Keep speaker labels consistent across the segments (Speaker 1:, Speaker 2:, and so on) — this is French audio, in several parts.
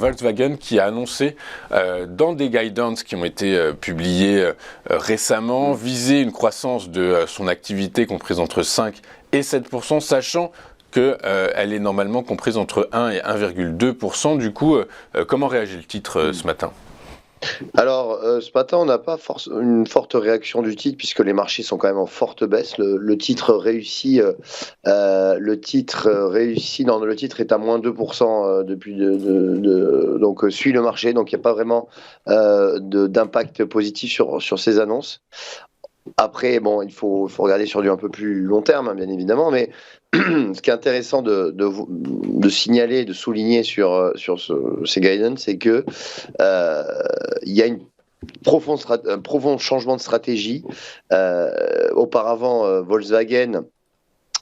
Speaker 1: Volkswagen qui a annoncé dans des guidance qui ont été publiés récemment viser une croissance de son activité comprise entre 5 et 7%, sachant qu'elle est normalement comprise entre 1 et 1,2%. Du coup, comment réagit le titre ce matin ?
Speaker 2: Alors, ce matin, on n'a pas une forte réaction du titre puisque les marchés sont quand même en forte baisse. Le titre réussit, le titre est à moins 2% depuis donc suit le marché. Donc, il n'y a pas vraiment d'impact positif sur ces annonces. Après, bon, il faut regarder sur du un peu plus long terme, hein, bien évidemment, mais ce qui est intéressant de signaler, de souligner sur ces guidance, c'est que il y a un profond changement de stratégie. Auparavant, Volkswagen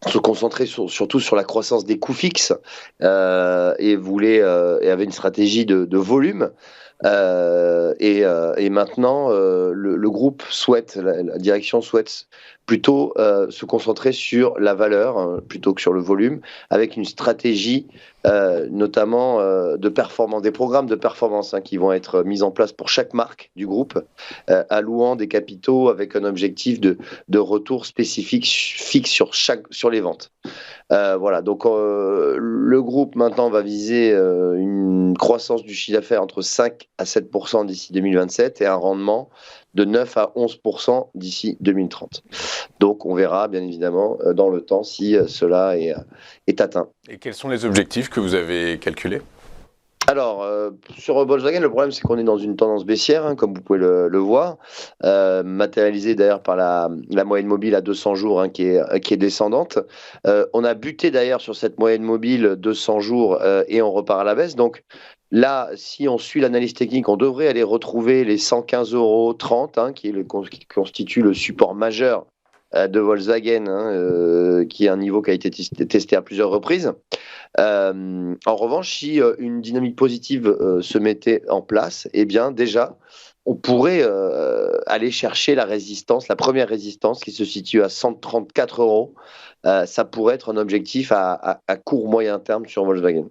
Speaker 2: se concentrait surtout sur la croissance des coûts fixes et avait une stratégie de volume. Et maintenant, le groupe la direction souhaite plutôt se concentrer sur la valeur plutôt que sur le volume, avec une stratégie notamment des programmes de performance qui vont être mis en place pour chaque marque du groupe, allouant des capitaux avec un objectif de retour spécifique fixe sur les ventes. Voilà, donc le groupe maintenant va viser une croissance du chiffre d'affaires entre 5 à 7% d'ici 2027 et un rendement de 9 à 11% d'ici 2030. Donc on verra bien évidemment dans le temps si cela est atteint.
Speaker 1: Et quels sont les objectifs que vous avez calculés ?
Speaker 2: Alors, sur Volkswagen, le problème, c'est qu'on est dans une tendance baissière, comme vous pouvez le voir, matérialisée d'ailleurs par la moyenne mobile à 200 jours qui est descendante. On a buté d'ailleurs sur cette moyenne mobile 200 jours et on repart à la baisse. Donc là, si on suit l'analyse technique, on devrait aller retrouver les 115,30 € qui constitue le support majeur de Volkswagen, qui est un niveau qui a été testé à plusieurs reprises. En revanche, si une dynamique positive se mettait en place, eh bien déjà, on pourrait aller chercher la première résistance qui se situe à 134 €. Ça pourrait être un objectif à court moyen terme sur Volkswagen.